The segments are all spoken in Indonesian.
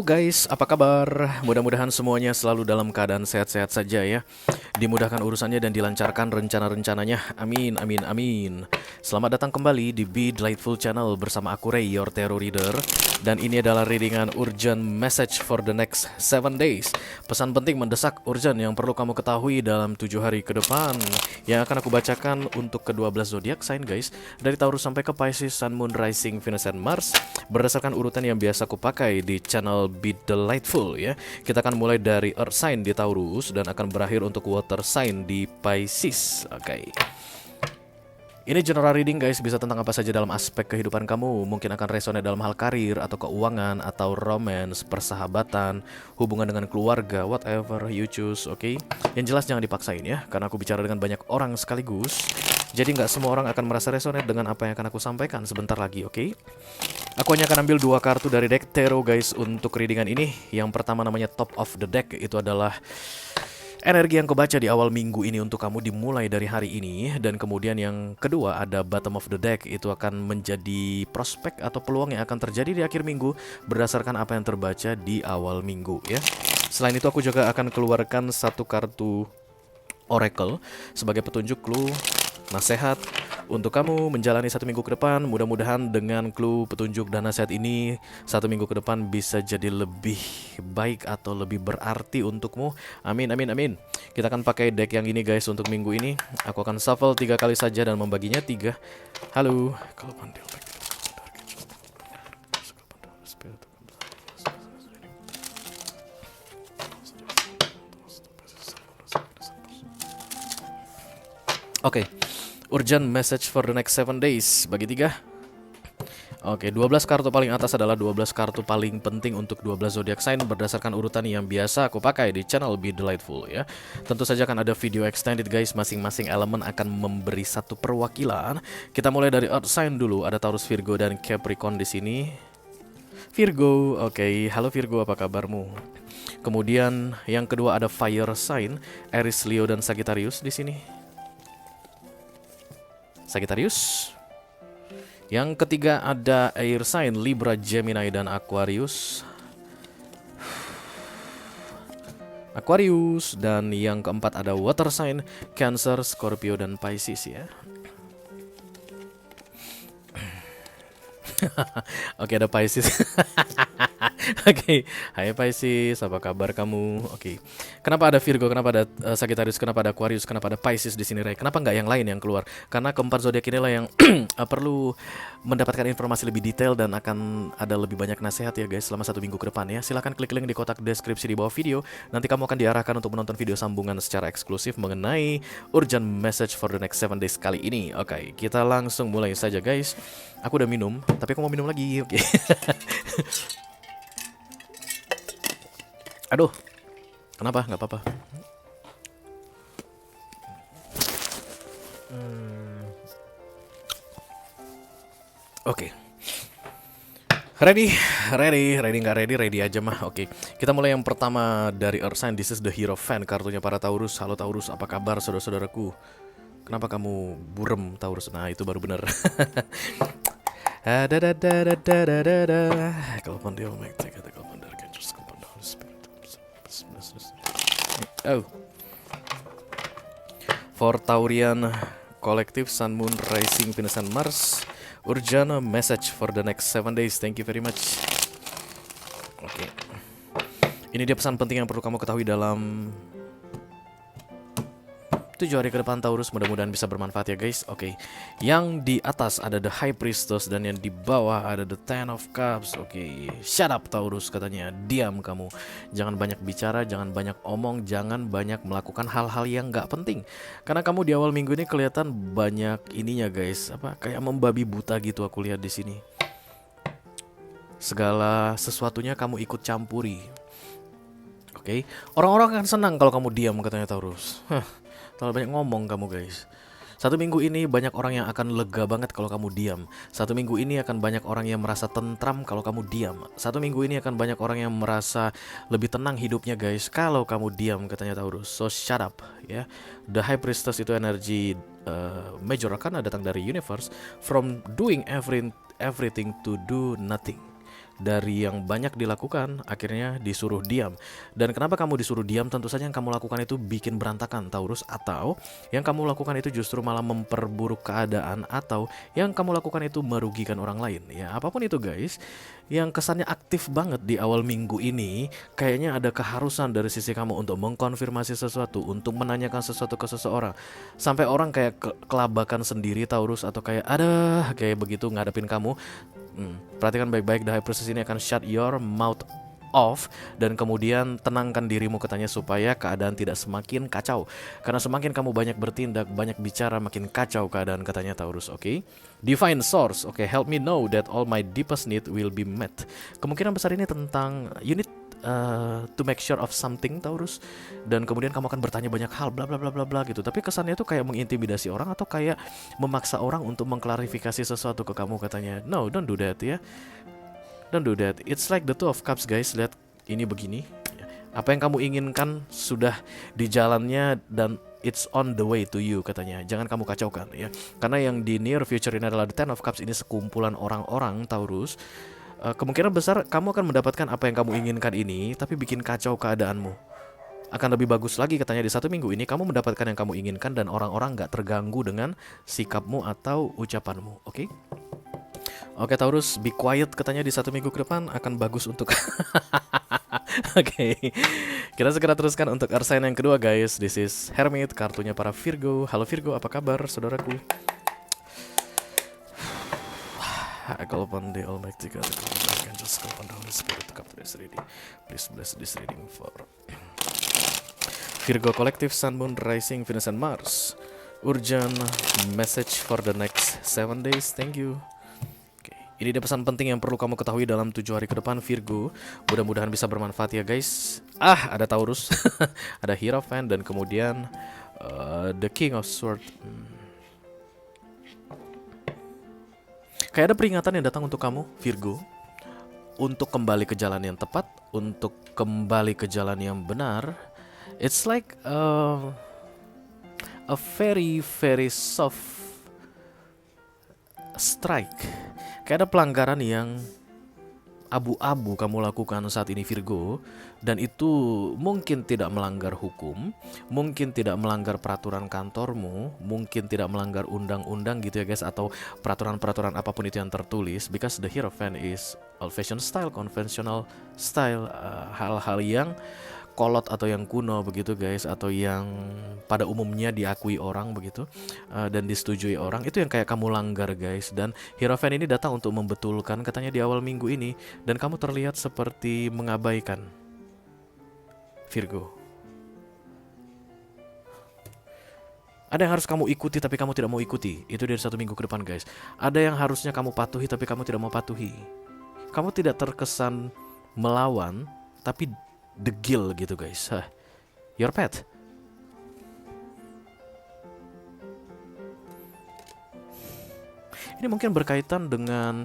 Halo guys, apa kabar? Mudah-mudahan semuanya selalu dalam keadaan sehat-sehat saja ya. Dimudahkan urusannya dan dilancarkan rencana-rencananya. Amin, amin, amin. Selamat datang kembali di Be Delightful Channel bersama aku Ray, your tarot reader. Dan ini adalah readingan urgent message for the next 7 days. Pesan penting mendesak urgent yang perlu kamu ketahui dalam 7 hari ke depan. Yang akan aku bacakan untuk ke-12 zodiak sign guys. Dari Taurus sampai ke Pisces, Sun, Moon, Rising, Venus, and Mars. Berdasarkan urutan yang biasa aku pakai di channel Be Delightful ya. Kita akan mulai dari Earth sign di Taurus dan akan berakhir untuk Water sign di Pisces. Oke. Ini general reading guys, bisa tentang apa saja dalam aspek kehidupan kamu. Mungkin akan resonate dalam hal karir, atau keuangan, atau romance, persahabatan, hubungan dengan keluarga, whatever you choose, oke? Yang jelas jangan dipaksain ya, karena aku bicara dengan banyak orang sekaligus. Jadi nggak semua orang akan merasa resonate dengan apa yang akan aku sampaikan sebentar lagi, oke? Aku hanya akan ambil 2 kartu dari deck tarot guys untuk readingan ini. Yang pertama namanya Top of the Deck, itu adalah energi yang kebaca di awal minggu ini untuk kamu dimulai dari hari ini. Dan kemudian yang kedua ada Bottom of the Deck, itu akan menjadi prospek atau peluang yang akan terjadi di akhir minggu berdasarkan apa yang terbaca di awal minggu ya. Selain itu aku juga akan keluarkan 1 kartu Oracle sebagai petunjuk clue nasihat untuk kamu menjalani 1 minggu ke depan. Mudah-mudahan dengan clue, petunjuk, dan nasihat ini 1 minggu ke depan bisa jadi lebih baik atau lebih berarti untukmu. Amin, amin, amin. Kita akan pakai deck yang ini guys untuk minggu ini. Aku akan shuffle 3 kali saja dan membaginya 3. Halo. Oke. Urgent message for the next 7 days bagi 3. Oke, 12 kartu paling atas adalah 12 kartu paling penting untuk 12 zodiak sign berdasarkan urutan yang biasa aku pakai di channel Be Delightful ya. Tentu saja akan ada video extended guys, masing-masing elemen akan memberi 1 perwakilan. Kita mulai dari Earth sign dulu, ada Taurus, Virgo, dan Capricorn di sini. Virgo, oke, halo Virgo, apa kabarmu? Kemudian yang kedua ada Fire sign, Aries, Leo, dan Sagittarius di sini. Sagittarius. Yang ketiga ada Air sign, Libra, Gemini, dan Aquarius. Aquarius. Dan yang keempat ada Water sign, Cancer, Scorpio, dan Pisces ya. Oke, ada Pisces. Oke, hai Pisces, apa kabar kamu? Oke, kenapa ada Virgo, kenapa ada Sagittarius, kenapa ada Aquarius, kenapa ada Pisces di sini, Ray? Kenapa nggak yang lain yang keluar? Karena keempat zodiak inilah yang perlu mendapatkan informasi lebih detail dan akan ada lebih banyak nasihat ya guys selama 1 minggu ke depan ya. Silahkan klik link di kotak deskripsi di bawah video. Nanti kamu akan diarahkan untuk menonton video sambungan secara eksklusif mengenai urgent message for the next 7 days kali ini. Oke, kita langsung mulai saja guys. Aku udah minum, tapi aku mau minum lagi. Oke. Aduh, kenapa? Nggak apa-apa. Oke. Ready nggak ready, ready aja mah. Oke, kita mulai yang pertama dari Earth sign. This is the Hierophant, kartunya para Taurus. Halo Taurus, apa kabar saudara-saudaraku? Kenapa kamu burem Taurus? Nah, itu baru bener. Oh, for Taurian Collective, Sun, Moon, Rising, Venus, and Mars. Urgent message for the next 7 days. Thank you very much. Oke. Ini dia pesan penting yang perlu kamu ketahui dalam 7 hari ke depan Taurus. Mudah-mudahan bisa bermanfaat ya guys. Oke. Yang di atas ada The High Priestess dan yang di bawah ada The Ten of Cups. Oke. Shut up Taurus katanya. Diam kamu. Jangan banyak bicara, jangan banyak omong, jangan banyak melakukan hal-hal yang gak penting. Karena kamu di awal minggu ini kelihatan banyak ininya guys. Apa kayak membabi buta gitu aku lihat di sini. Segala sesuatunya kamu ikut campuri. Oke. Orang-orang akan senang kalau kamu diam katanya Taurus. Terlalu banyak ngomong kamu guys. 1 minggu ini banyak orang yang akan lega banget kalau kamu diam. 1 minggu ini akan banyak orang yang merasa tentram kalau kamu diam. 1 minggu ini akan banyak orang yang merasa lebih tenang hidupnya guys kalau kamu diam katanya Taurus. So shut up ya. The High Priestess itu energi major arcana datang dari universe, from doing everything to do nothing. dari yang banyak dilakukan, akhirnya disuruh diam. Dan kenapa kamu disuruh diam? Tentu saja yang kamu lakukan itu bikin berantakan, Taurus. Atau yang kamu lakukan itu justru malah memperburuk keadaan. Atau yang kamu lakukan itu merugikan orang lain. Ya, apapun itu guys, yang kesannya aktif banget di awal minggu ini, kayaknya ada keharusan dari sisi kamu untuk mengkonfirmasi sesuatu, untuk menanyakan sesuatu ke seseorang. Sampai orang kayak kelabakan sendiri, Taurus. Atau kayak, ada kayak begitu ngadepin kamu. Perhatikan baik-baik, The High Priestess ini akan shut your mouth off dan kemudian tenangkan dirimu katanya supaya keadaan tidak semakin kacau. Karena semakin kamu banyak bertindak, banyak bicara, makin kacau keadaan katanya Taurus, oke? Divine Source, oke, help me know that all my deepest need will be met. Kemungkinan besar ini tentang you need to make sure of something, Taurus. Dan kemudian kamu akan bertanya banyak hal bla bla bla bla bla gitu. Tapi kesannya itu kayak mengintimidasi orang atau kayak memaksa orang untuk mengklarifikasi sesuatu ke kamu katanya. No, don't do that ya. Don't do that. It's like the Two of Cups guys. Lihat ini begini. Apa yang kamu inginkan sudah di jalannya dan it's on the way to you katanya. Jangan kamu kacaukan ya. Karena yang di near future ini adalah the Ten of Cups, ini sekumpulan orang-orang Taurus. Kemungkinan besar kamu akan mendapatkan apa yang kamu inginkan ini, tapi bikin kacau keadaanmu. Akan lebih bagus lagi katanya di 1 minggu ini kamu mendapatkan yang kamu inginkan dan orang-orang gak terganggu dengan sikapmu atau ucapanmu. Oke? Oke Taurus, be quiet katanya di 1 minggu ke depan akan bagus untuk Oke. Kita segera teruskan untuk earth sign yang kedua guys. This is Hermit, kartunya para Virgo. Halo Virgo, apa kabar saudaraku? I call upon the Almighty God, I can just call upon the Holy Spirit to come to this reading. Please bless this reading for Virgo Collective, Sun, Moon, Rising, Venus, and Mars. Urgent message for the next 7 days. Thank you. Okay. Ini dia pesan penting yang perlu kamu ketahui dalam 7 hari ke depan Virgo. Mudah-mudahan bisa bermanfaat ya guys. Ada Taurus, ada Hierophant, dan kemudian the King of Swords. Kayak ada peringatan yang datang untuk kamu, Virgo, untuk kembali ke jalan yang tepat, untuk kembali ke jalan yang benar. It's like a very very soft strike. Kayak ada pelanggaran yang abu-abu kamu lakukan saat ini Virgo, dan itu mungkin tidak melanggar hukum, mungkin tidak melanggar peraturan kantormu, mungkin tidak melanggar undang-undang gitu ya guys, atau peraturan-peraturan apapun itu yang tertulis, because the Hierophant is old fashion style, conventional style, hal-hal yang kolot atau yang kuno begitu guys, atau yang pada umumnya diakui orang begitu, dan disetujui orang, itu yang kayak kamu langgar guys. Dan Hierophant ini datang untuk membetulkan katanya di awal minggu ini, dan kamu terlihat seperti mengabaikan Virgo. Ada yang harus kamu ikuti tapi kamu tidak mau ikuti, itu dari 1 minggu ke depan guys. Ada yang harusnya kamu patuhi tapi kamu tidak mau patuhi. Kamu tidak terkesan melawan tapi degil gitu guys. Your pet. Ini mungkin berkaitan dengan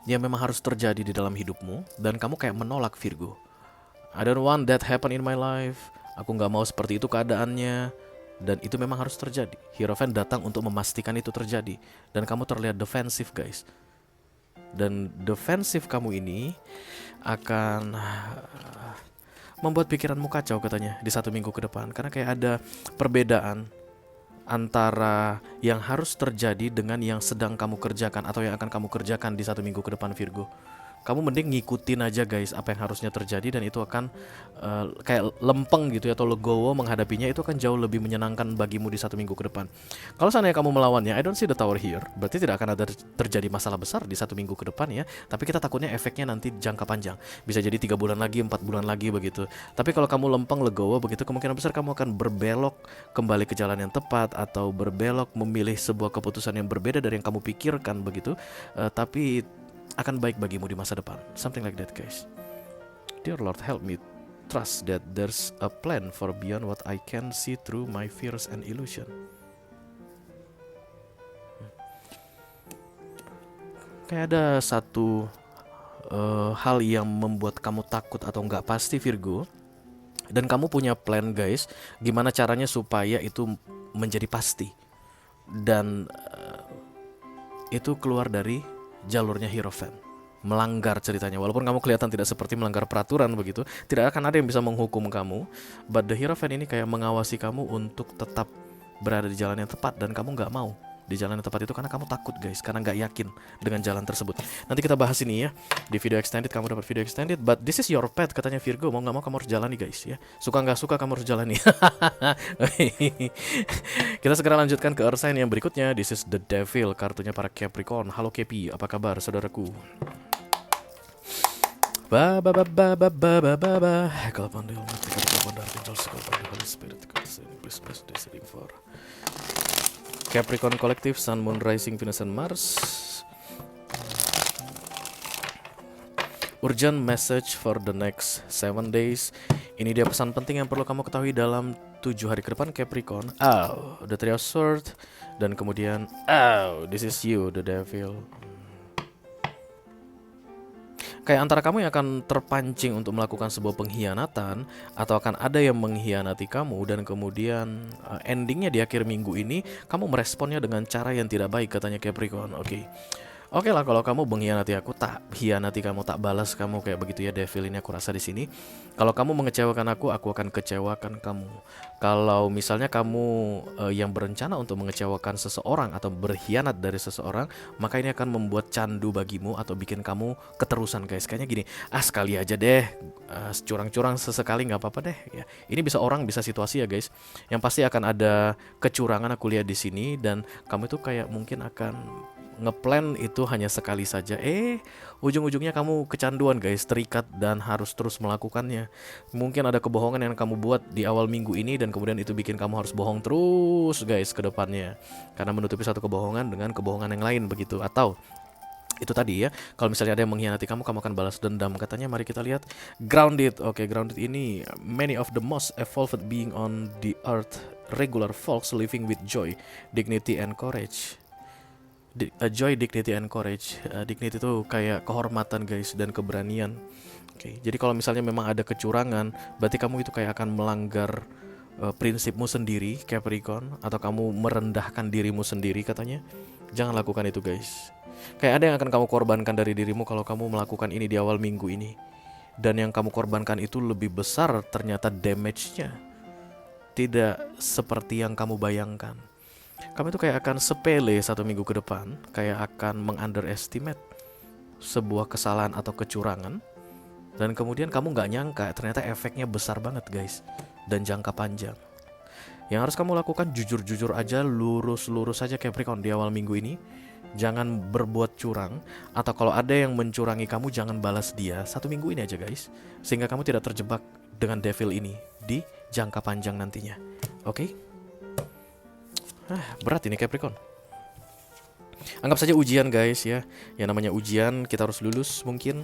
yang memang harus terjadi di dalam hidupmu, dan kamu kayak menolak Virgo. I don't want that happen in my life. Aku gak mau seperti itu keadaannya, dan itu memang harus terjadi. Hierophant datang untuk memastikan itu terjadi, dan kamu terlihat defensif guys. Dan defensif kamu ini akan membuat pikiranmu kacau katanya di 1 minggu ke depan. Karena kayak ada perbedaan antara yang harus terjadi dengan yang sedang kamu kerjakan atau yang akan kamu kerjakan di 1 minggu ke depan Virgo. Kamu mending ngikutin aja guys apa yang harusnya terjadi, dan itu akan kayak lempeng gitu ya, atau legowo menghadapinya, itu akan jauh lebih menyenangkan bagimu di 1 minggu ke depan. Kalau seandainya kamu melawannya, I don't see the tower here, berarti tidak akan ada terjadi masalah besar di 1 minggu ke depan ya. Tapi kita takutnya efeknya nanti jangka panjang, bisa jadi 3 bulan lagi, 4 bulan lagi begitu. Tapi kalau kamu lempeng legowo begitu, kemungkinan besar kamu akan berbelok kembali ke jalan yang tepat, atau berbelok memilih sebuah keputusan yang berbeda dari yang kamu pikirkan begitu. Tapi akan baik bagimu di masa depan. Something like that guys. Dear Lord, help me trust that there's a plan for beyond what I can see through my fears and illusion. Kayak ada satu hal yang membuat kamu takut atau nggak pasti Virgo, dan kamu punya plan guys, gimana caranya supaya itu menjadi pasti. Dan itu keluar dari jalurnya Hierophant. Melanggar ceritanya, walaupun kamu kelihatan tidak seperti melanggar peraturan begitu, tidak akan ada yang bisa menghukum kamu. But the Hierophant ini kayak mengawasi kamu untuk tetap berada di jalan yang tepat, dan kamu nggak mau di jalan yang tepat itu karena kamu takut guys, karena nggak yakin dengan jalan tersebut. Nanti kita bahas ini ya di video extended, kamu dapat video extended. But this is your path katanya Virgo, mau nggak mau kamu harus jalani guys ya. Suka nggak suka kamu harus jalani. Kita segera lanjutkan ke Earth sign yang berikutnya. This is the Devil, kartunya para Capricorn. Halo Kepi, apa kabar saudaraku? Ba ba ba ba ba ba ba ba ba. Kalau pandai for Capricorn Collective, Sun, Moon, Rising, Venus, and Mars. Urgent message for the next 7 days. Ini dia pesan penting yang perlu kamu ketahui dalam 7 hari ke depan Capricorn. The Three of Swords. Dan kemudian this is you, the Devil. Kayak antara kamu yang akan terpancing untuk melakukan sebuah pengkhianatan, atau akan ada yang mengkhianati kamu, dan kemudian endingnya di akhir minggu ini kamu meresponnya dengan cara yang tidak baik katanya Capricorn. Oke lah, kalau kamu mengkhianati aku, tak hianati kamu, tak balas kamu kayak begitu ya Devil ini aku rasa di sini. Kalau kamu mengecewakan aku akan kecewakan kamu. Kalau misalnya kamu yang berencana untuk mengecewakan seseorang atau berkhianat dari seseorang, maka ini akan membuat candu bagimu atau bikin kamu keterusan guys. Kayaknya gini, sekali aja deh, curang-curang sesekali nggak apa-apa deh ya. Ini bisa orang, bisa situasi ya guys. Yang pasti akan ada kecurangan aku lihat di sini, dan kamu itu kayak mungkin akan ngeplan itu hanya sekali saja, ujung-ujungnya kamu kecanduan guys, terikat dan harus terus melakukannya. Mungkin ada kebohongan yang kamu buat di awal minggu ini, dan kemudian itu bikin kamu harus bohong terus guys ke depannya, karena menutupi satu kebohongan dengan kebohongan yang lain begitu. Atau itu tadi ya, kalau misalnya ada yang mengkhianati kamu akan balas dendam katanya. Mari kita lihat Grounded. Grounded ini many of the most evolved being on the earth, regular folks living with joy, dignity and courage. Joy, dignity, and courage. Dignity itu kayak kehormatan guys, dan keberanian. Jadi kalau misalnya memang ada kecurangan, berarti kamu itu kayak akan melanggar prinsipmu sendiri Capricorn, atau kamu merendahkan dirimu sendiri katanya. Jangan lakukan itu guys. Kayak ada yang akan kamu korbankan dari dirimu kalau kamu melakukan ini di awal minggu ini, dan yang kamu korbankan itu lebih besar ternyata damage-nya tidak seperti yang kamu bayangkan. Kamu itu kayak akan sepele 1 minggu ke depan, kayak akan mengunderestimate sebuah kesalahan atau kecurangan, dan kemudian kamu gak nyangka ternyata efeknya besar banget guys, dan jangka panjang. Yang harus kamu lakukan jujur-jujur aja, lurus-lurus aja Capricorn di awal minggu ini. Jangan berbuat curang, atau kalau ada yang mencurangi kamu jangan balas dia 1 minggu ini aja guys, sehingga kamu tidak terjebak dengan Devil ini di jangka panjang nantinya. Berat ini Capricorn. Anggap saja ujian guys ya. Yang namanya ujian kita harus lulus mungkin.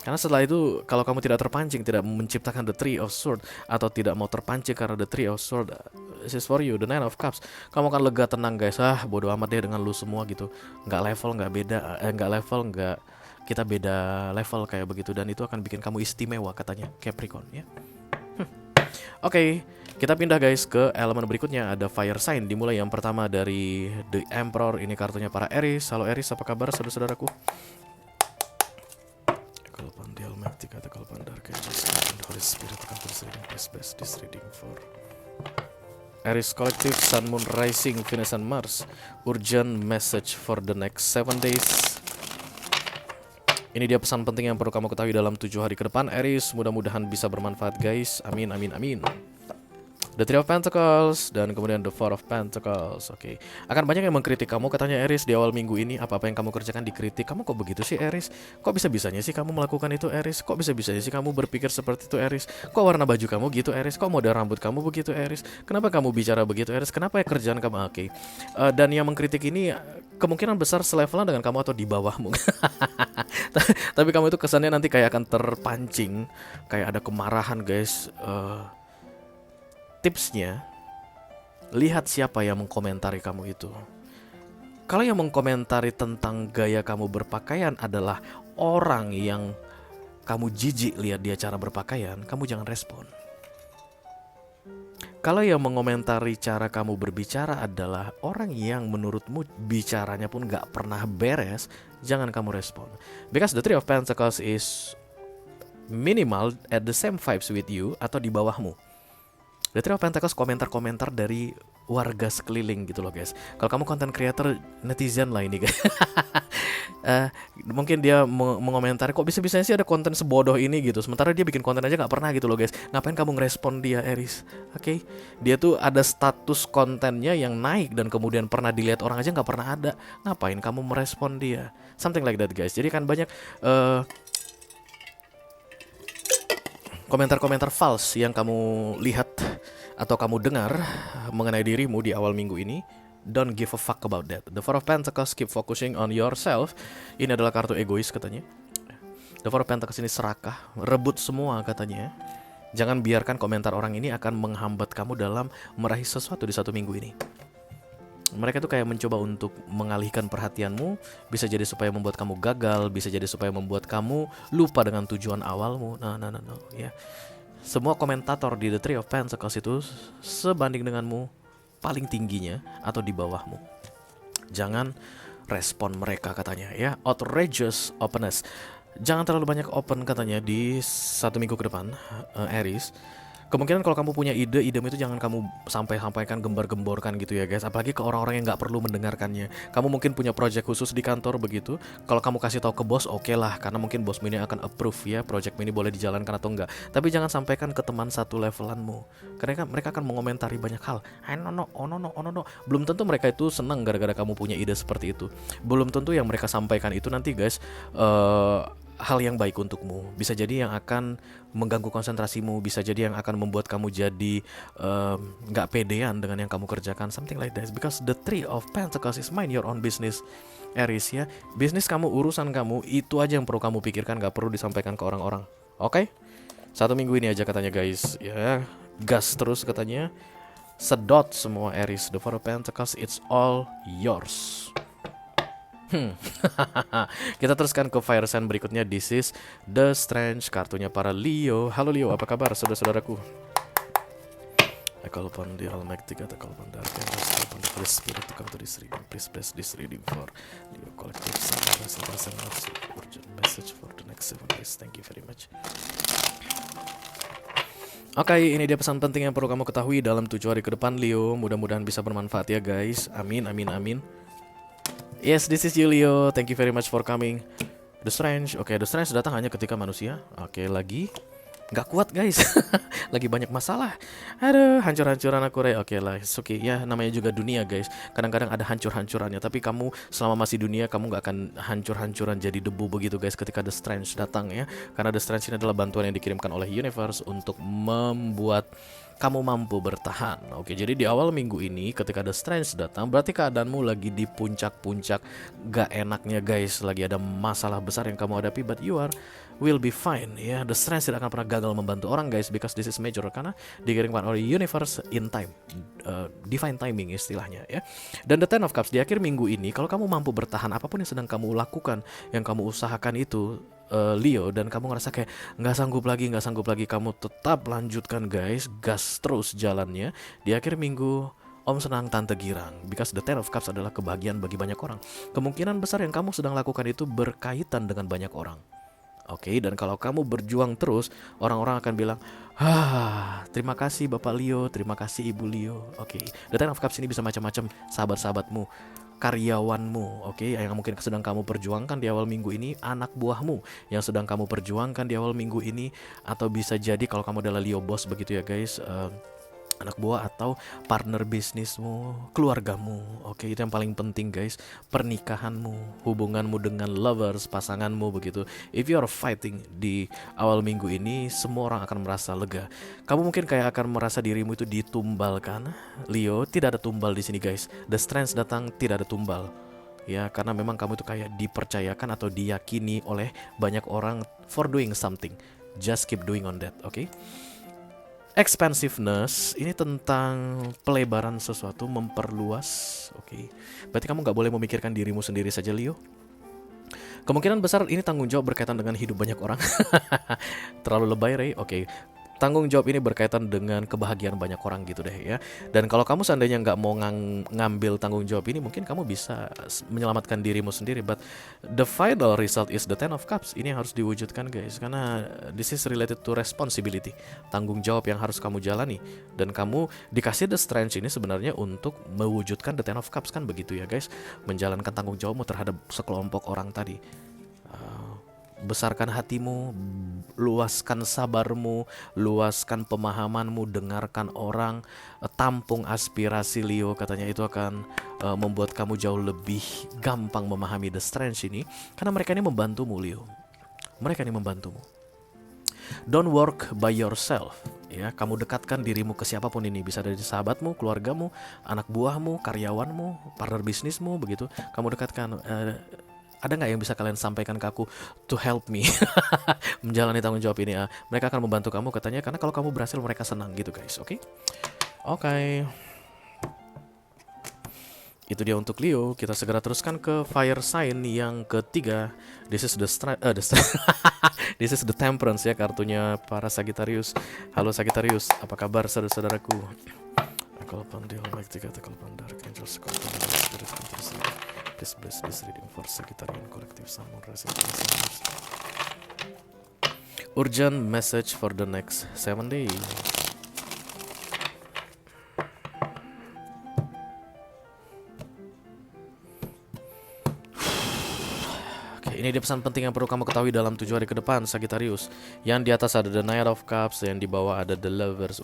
Karena setelah itu kalau kamu tidak terpancing, tidak menciptakan the Three of Swords, atau tidak mau terpancing karena the Three of Swords, this is for you, the Nine of Cups. Kamu akan lega tenang guys. Bodo amat deh dengan lu semua gitu. Nggak kita beda level kayak begitu, dan itu akan bikin kamu istimewa katanya Capricorn ya. Kita pindah guys ke elemen berikutnya. Ada fire sign. Dimulai yang pertama dari The Emperor. Ini kartunya para Aries. Halo Aries, apa kabar saudara-saudaraku? Aries Collective, Sun, Moon, Rising, Venus, and Mars. Urgent message for the next 7 days. Ini dia pesan penting yang perlu kamu ketahui dalam 7 hari ke depan Aries. Mudah-mudahan bisa bermanfaat guys. Amin, amin, amin. The Three of Pentacles, dan kemudian The Four of Pentacles. Akan banyak yang mengkritik kamu katanya Aries di awal minggu ini. Apa-apa yang kamu kerjakan dikritik. Kamu kok begitu sih Aries? Kok bisa-bisanya sih kamu melakukan itu Aries? Kok bisa-bisanya sih kamu berpikir seperti itu Aries? Kok warna baju kamu gitu Aries? Kok model rambut kamu begitu Aries? Kenapa kamu bicara begitu Aries? Kenapa ya kerjaan kamu? Dan yang mengkritik ini kemungkinan besar selevelan dengan kamu atau di bawahmu. Tapi kamu itu kesannya nanti kayak akan terpancing, kayak ada kemarahan guys. Tipsnya, lihat siapa yang mengkomentari kamu itu. Kalau yang mengkomentari tentang gaya kamu berpakaian adalah orang yang kamu jijik lihat dia cara berpakaian, kamu jangan respon. Kalau yang mengomentari cara kamu berbicara adalah orang yang menurutmu bicaranya pun gak pernah beres, jangan kamu respon. Because the Three of Pentacles is minimal at the same vibes with you atau di bawahmu. The Three of Pentacles komentar-komentar dari warga sekeliling gitu loh guys. Kalau kamu content creator, netizen lah ini guys. Mungkin dia mengomentari kok bisa-bisanya sih ada konten sebodoh ini gitu. Sementara dia bikin konten aja gak pernah gitu loh guys. Ngapain kamu ngerespon dia, Aries? Oke, dia tuh ada status kontennya yang naik dan kemudian pernah dilihat orang aja gak pernah ada. Ngapain kamu merespon dia? Something like that guys. Jadi kan banyak komentar-komentar false yang kamu lihat atau kamu dengar mengenai dirimu di awal minggu ini. Don't give a fuck about that. The Four of Pentacles, keep focusing on yourself. Ini adalah kartu egois katanya. The Four of Pentacles ini serakah, rebut semua katanya. Jangan biarkan komentar orang ini akan menghambat kamu dalam meraih sesuatu di satu minggu ini. Mereka tuh kayak mencoba untuk mengalihkan perhatianmu. Bisa jadi supaya membuat kamu gagal, bisa jadi supaya membuat kamu lupa dengan tujuan awalmu. No, ya. Semua komentator di The Three of Pentacles itu sebanding denganmu, paling tingginya atau di bawahmu. Jangan respon mereka katanya ya. Outrageous openness. Jangan terlalu banyak open katanya di satu minggu ke depan, Aries. Kemungkinan kalau kamu punya idemu itu jangan kamu sampaikan gembar-gemborkan gitu ya guys. Apalagi ke orang-orang yang gak perlu mendengarkannya. Kamu mungkin punya project khusus di kantor begitu. Kalau kamu kasih tahu ke bos, oke lah, karena mungkin bos ini akan approve ya project ini boleh dijalankan atau enggak. Tapi jangan sampaikan ke teman satu levelanmu, karena mereka akan mengomentari banyak hal. No. Belum tentu mereka itu senang gara-gara kamu punya ide seperti itu. Belum tentu yang mereka sampaikan itu nanti guys hal yang baik untukmu. Bisa jadi yang akan mengganggu konsentrasimu, bisa jadi yang akan membuat kamu jadi gak pedean dengan yang kamu kerjakan, something like that. Because the Three of Pentacles is mind your own business, Aries ya. Bisnis kamu, urusan kamu, itu aja yang perlu kamu pikirkan, gak perlu disampaikan ke orang-orang. Oke? Satu minggu ini aja katanya guys ya. Gas terus katanya. Sedot semua Aries. The Four of Pentacles, it's all yours. Kita teruskan ke fire sign berikutnya. This is the Strange, kartunya para Leo. Halo Leo, apa kabar saudara-saudaraku? I call upon the Almighty God, I call upon the Archangel, I call upon the Holy Spirit to come to this reading. Please bless this reading for Leo Collective. Some urgent message for the next 7 days. Thank you very much. Oke, ini dia pesan penting yang perlu kamu ketahui dalam 7 hari ke depan Leo. Mudah-mudahan bisa bermanfaat ya guys. Amin. Yes, this is Julio. Thank you very much for coming. The Strange. Oke, The Strange datang hanya ketika manusia. Oke, lagi nggak kuat guys. Lagi banyak masalah. Aduh, hancur-hancuran aku Rey. Oke lah, oke ya, namanya juga dunia guys. Kadang-kadang ada hancur-hancurannya. Tapi kamu selama masih dunia, kamu nggak akan hancur-hancuran jadi debu begitu guys ketika The Strange datang ya. Karena The Strange ini adalah bantuan yang dikirimkan oleh Universe untuk membuat kamu mampu bertahan. Oke, jadi di awal minggu ini ketika The Strange datang, berarti keadaanmu lagi di puncak-puncak gak enaknya guys. Lagi ada masalah besar yang kamu hadapi, but you will be fine ya. The Strange tidak akan pernah gagal membantu orang guys, because this is major, karena dikirimkan oleh Universe in time, divine timing istilahnya ya. Dan the Ten of Cups di akhir minggu ini, kalau kamu mampu bertahan apapun yang sedang kamu lakukan, yang kamu usahakan itu Leo, dan kamu ngerasa kayak nggak sanggup lagi, kamu tetap lanjutkan guys, gas terus jalannya. Di akhir minggu Om senang tante girang, because the Ten of Cups adalah kebahagiaan bagi banyak orang. Kemungkinan besar yang kamu sedang lakukan itu berkaitan dengan banyak orang. Oke, dan kalau kamu berjuang terus, orang-orang akan bilang, terima kasih Bapak Leo, terima kasih Ibu Leo. Oke, the Ten of Cups ini bisa macam-macam, sahabat-sahabatmu, karyawanmu, oke, yang mungkin sedang kamu perjuangkan di awal minggu ini, anak buahmu yang sedang kamu perjuangkan di awal minggu ini, atau bisa jadi kalau kamu adalah Leo boss begitu ya guys, anak buah atau partner bisnismu, keluargamu, oke, itu yang paling penting guys, pernikahanmu, hubunganmu dengan lovers, pasanganmu begitu. If you are fighting di awal minggu ini, semua orang akan merasa lega. Kamu mungkin kayak akan merasa dirimu itu ditumbalkan. Leo, tidak ada tumbal di sini guys. The Strength datang, tidak ada tumbal. Ya, karena memang kamu itu kayak dipercayakan atau diyakini oleh banyak orang for doing something. Just keep doing on that, oke? Expansiveness ini tentang pelebaran sesuatu, memperluas. Oke. Berarti kamu gak boleh memikirkan dirimu sendiri saja Leo. Kemungkinan besar ini tanggung jawab berkaitan dengan hidup banyak orang. Terlalu lebay Ray. Oke. tanggung jawab ini berkaitan dengan kebahagiaan banyak orang gitu deh ya. Dan kalau kamu seandainya nggak mau ngambil tanggung jawab ini, mungkin kamu bisa menyelamatkan dirimu sendiri. But the final result is the Ten of Cups. Ini yang harus diwujudkan guys, karena this is related to responsibility, tanggung jawab yang harus kamu jalani. Dan kamu dikasih the strength ini sebenarnya untuk mewujudkan the Ten of Cups, kan begitu ya guys. Menjalankan tanggung jawabmu terhadap sekelompok orang tadi. Besarkan hatimu, luaskan sabarmu, luaskan pemahamanmu, dengarkan orang, tampung aspirasi Leo, katanya itu akan membuat kamu jauh lebih gampang memahami the strength ini, karena mereka ini membantumu Leo. Mereka ini membantumu. Don't work by yourself. Ya, kamu dekatkan dirimu ke siapapun ini, bisa dari sahabatmu, keluargamu, anak buahmu, karyawanmu, partner bisnismu, begitu. Kamu dekatkan. Ada nggak yang bisa kalian sampaikan ke aku to help me menjalani tanggung jawab ini? Mereka akan membantu kamu katanya, karena kalau kamu berhasil mereka senang gitu guys. Oke. Itu dia untuk Leo. Kita segera teruskan ke fire sign yang ketiga. This is the this is the temperance ya, kartunya para Sagittarius. Halo Sagittarius, apa kabar saudara-saudaraku? Kalau pandai like 3 kalau pandar angels kalau pandar spirit fantasy. Please bless this reading for Sagittarian collective Sun rising. Urgent message for the next 7 days. Ini dia pesan penting yang perlu kamu ketahui dalam 7 hari ke depan Sagittarius. Yang di atas ada the Knight of Cups, yang di bawah ada the Lovers.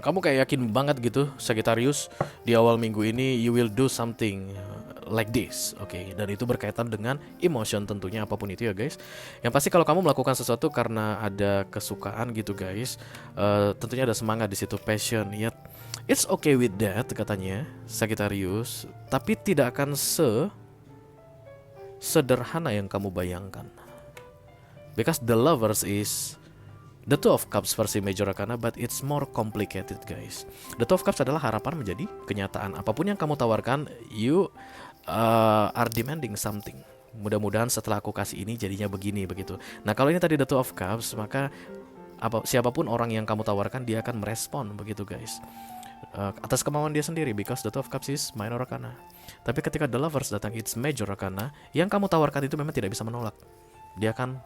Kamu kayak yakin banget gitu Sagittarius, di awal minggu ini you will do something like this. Oke, dan itu berkaitan dengan emotion tentunya, apapun itu ya guys. Yang pasti kalau kamu melakukan sesuatu karena ada kesukaan gitu guys, tentunya ada semangat di situ, passion. Yet it's okay with that katanya Sagittarius, tapi tidak akan sederhana yang kamu bayangkan. Because the Lovers is the Two of Cups versi Major Arcana, but it's more complicated guys. The Two of Cups adalah harapan menjadi kenyataan. Apapun yang kamu tawarkan, you are demanding something. Mudah-mudahan setelah aku kasih ini jadinya begini, begitu. Nah kalau ini tadi the Two of Cups, maka siapapun orang yang kamu tawarkan, dia akan merespon, begitu guys, atas kemauan dia sendiri. Because the Two of Cups is Minor Arcana. Tapi ketika the Lovers datang, it's Major Arcana. Yang kamu tawarkan itu memang tidak bisa menolak. Dia akan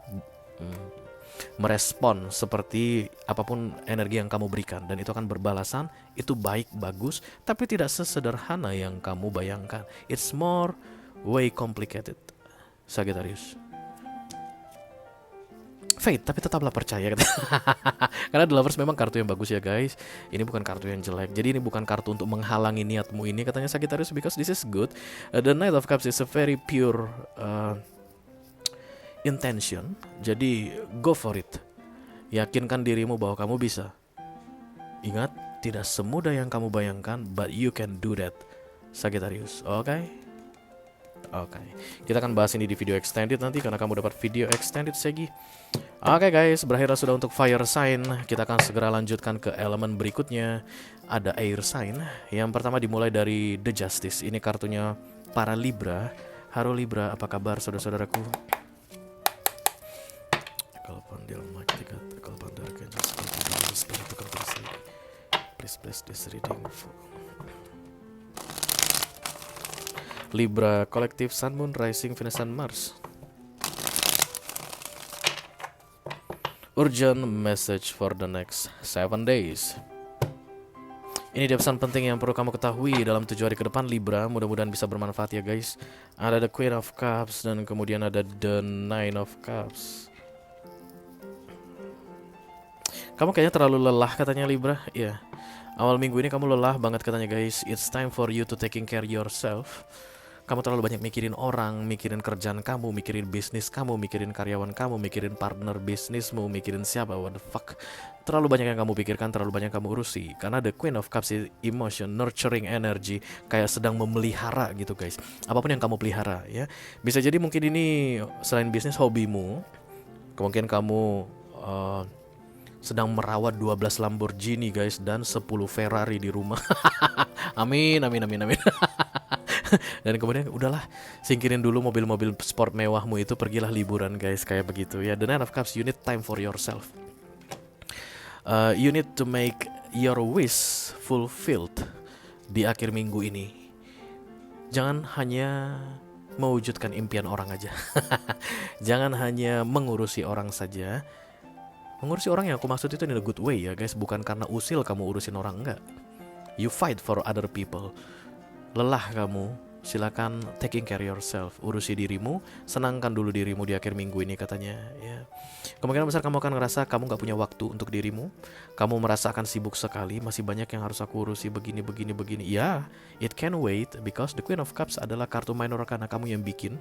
merespon seperti apapun energi yang kamu berikan, dan itu akan berbalasan. Itu baik, bagus, tapi tidak sesederhana yang kamu bayangkan. It's more way complicated Sagittarius. Faith, tapi tetaplah percaya karena The Lovers memang kartu yang bagus ya guys. Ini bukan kartu yang jelek. Jadi ini bukan kartu untuk menghalangi niatmu ini, katanya Sagittarius, because this is good. The Knight of Cups is a very pure intention. Jadi go for it. Yakinkan dirimu bahwa kamu bisa. Ingat, tidak semudah yang kamu bayangkan, but you can do that Sagittarius. Oke. Kita akan bahas ini di video extended nanti, karena kamu dapat video extended Segi. Oke guys, berakhirlah sudah untuk fire sign. Kita akan segera lanjutkan ke elemen berikutnya. Ada air sign. Yang pertama dimulai dari The Justice. Ini kartunya para Libra. Halo Libra, apa kabar saudara-saudaraku? Please bless this reading for Libra Collective Sun, Moon, Rising, Venus, and Mars. Urgent message for the next 7 days. Ini dia pesan penting yang perlu kamu ketahui dalam 7 hari ke depan Libra. Mudah-mudahan bisa bermanfaat ya guys. Ada the Queen of Cups dan kemudian ada the Nine of Cups. Kamu kayaknya terlalu lelah katanya Libra. Ya, awal minggu ini kamu lelah banget katanya guys. It's time for you to taking care yourself. Kamu terlalu banyak mikirin orang, mikirin kerjaan kamu, mikirin bisnis kamu, mikirin karyawan kamu, mikirin partner bisnismu, mikirin siapa, what the fuck. Terlalu banyak yang kamu pikirkan, terlalu banyak yang kamu urusi. Karena the Queen of Cups is emotion, nurturing energy, kayak sedang memelihara gitu guys. Apapun yang kamu pelihara ya. Bisa jadi mungkin ini selain bisnis, hobimu. Kemungkinan kamu sedang merawat 12 Lamborghini guys, dan 10 Ferrari di rumah. Amin. Dan kemudian udahlah, singkirin dulu mobil-mobil sport mewahmu itu, pergilah liburan guys, kayak begitu ya. The Nine of Cups, you need time for yourself. You need to make your wish fulfilled di akhir minggu ini. Jangan hanya mewujudkan impian orang aja. Jangan hanya mengurusi orang saja. Mengurusi orang yang aku maksud itu in a good way ya guys, bukan karena usil kamu urusin orang, enggak. You fight for other people. Lelah kamu, silakan taking care yourself, urusi dirimu, senangkan dulu dirimu di akhir minggu ini katanya ya. Kemungkinan besar kamu akan ngerasa kamu gak punya waktu untuk dirimu. Kamu merasakan sibuk sekali, masih banyak yang harus aku urusi begini. Ya, it can wait because the Queen of Cups adalah kartu minor karena kamu yang bikin.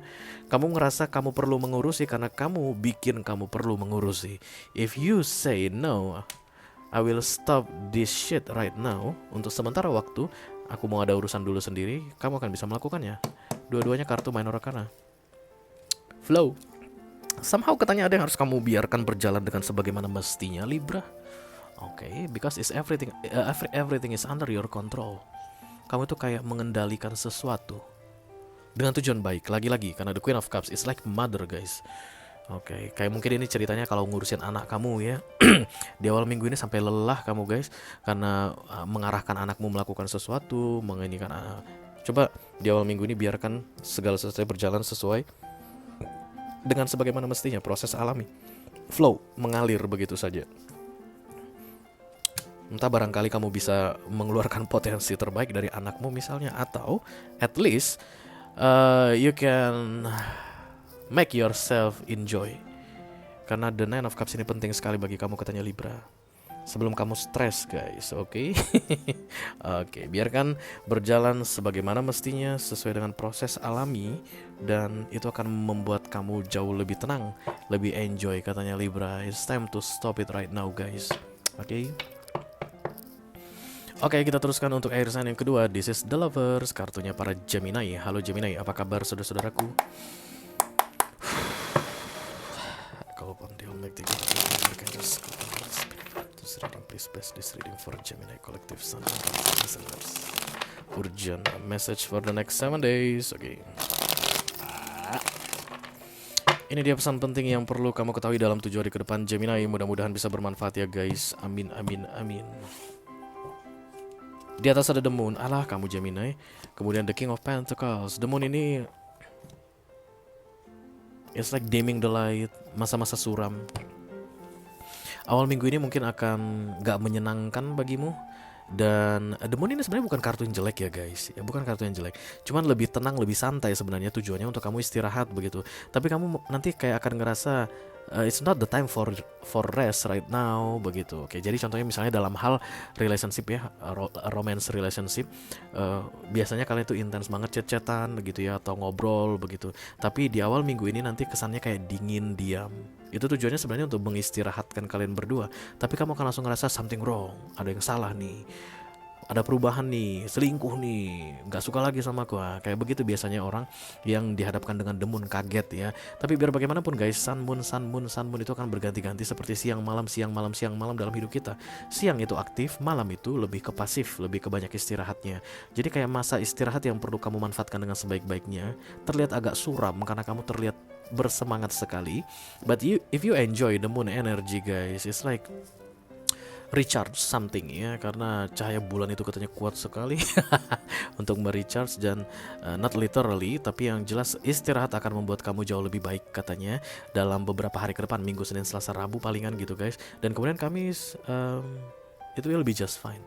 Kamu ngerasa kamu perlu mengurusi karena kamu bikin kamu perlu mengurusi. If you say no, I will stop this shit right now. Untuk sementara waktu, aku mau ada urusan dulu sendiri. Kamu akan bisa melakukannya. Dua-duanya kartu minor arcana. Flow. Somehow katanya ada yang harus kamu biarkan berjalan dengan sebagaimana mestinya, Libra. Okay, because it's everything is under your control. Kamu itu kayak mengendalikan sesuatu dengan tujuan baik. Lagi-lagi karena the Queen of Cups is like mother guys. Oke, kayak mungkin ini ceritanya kalau ngurusin anak kamu ya. Di awal minggu ini sampai lelah kamu guys, karena mengarahkan anakmu melakukan sesuatu, menginikan coba di awal minggu ini biarkan segala sesuatu berjalan sesuai dengan sebagaimana mestinya, proses alami, flow, mengalir begitu saja. Entah barangkali kamu bisa mengeluarkan potensi terbaik dari anakmu misalnya, atau at least you can make yourself enjoy. Karena the Nine of Cups ini penting sekali bagi kamu katanya Libra. Sebelum kamu stres guys, oke? Oke, biarkan berjalan sebagaimana mestinya sesuai dengan proses alami, dan itu akan membuat kamu jauh lebih tenang, lebih enjoy katanya Libra. It's time to stop it right now guys. Oke. Oke, kita teruskan untuk air sign yang kedua. This is the Lovers, kartunya para Gemini. Halo Gemini, apa kabar saudara-saudaraku? Reading, please best this reading for Gemini Collective Sun listeners. Urgent message for the next 7 days. Oke. Ini dia pesan penting yang perlu kamu ketahui dalam 7 hari ke depan Gemini. Mudah-mudahan bisa bermanfaat ya guys. Amin amin amin. Di atas ada the Moon. Alah kamu Gemini. Kemudian the King of Pentacles. The Moon ini it's like dimming the light, masa-masa suram. Awal minggu ini mungkin akan gak menyenangkan bagimu. Dan the Moon ini sebenarnya bukan kartu yang jelek ya guys. Ya bukan kartu yang jelek. Cuman lebih tenang, lebih santai sebenarnya, tujuannya untuk kamu istirahat begitu. Tapi kamu nanti kayak akan ngerasa it's not the time for rest right now begitu. Oke, jadi contohnya misalnya dalam hal relationship ya, romance relationship, biasanya kalian itu intens banget chat-chatan gitu ya, atau ngobrol begitu. Tapi di awal minggu ini nanti kesannya kayak dingin, diam. Itu tujuannya sebenarnya untuk mengistirahatkan kalian berdua. Tapi kamu akan langsung ngerasa something wrong, ada yang salah nih, ada perubahan nih, selingkuh nih, gak suka lagi sama gua. Kayak begitu biasanya orang yang dihadapkan dengan the Moon, kaget ya. Tapi biar bagaimanapun guys, sun moon itu akan berganti-ganti seperti siang malam dalam hidup kita. Siang itu aktif, malam itu lebih ke pasif, lebih ke banyak istirahatnya. Jadi kayak masa istirahat yang perlu kamu manfaatkan dengan sebaik-baiknya. Terlihat agak suram karena kamu terlihat bersemangat sekali. But if you enjoy the Moon energy guys, it's like recharge something ya, karena cahaya bulan itu katanya kuat sekali untuk merecharge, dan not literally, tapi yang jelas istirahat akan membuat kamu jauh lebih baik katanya dalam beberapa hari ke depan, Minggu, Senin, Selasa, Rabu palingan gitu guys. Dan kemudian Kamis it will be just fine.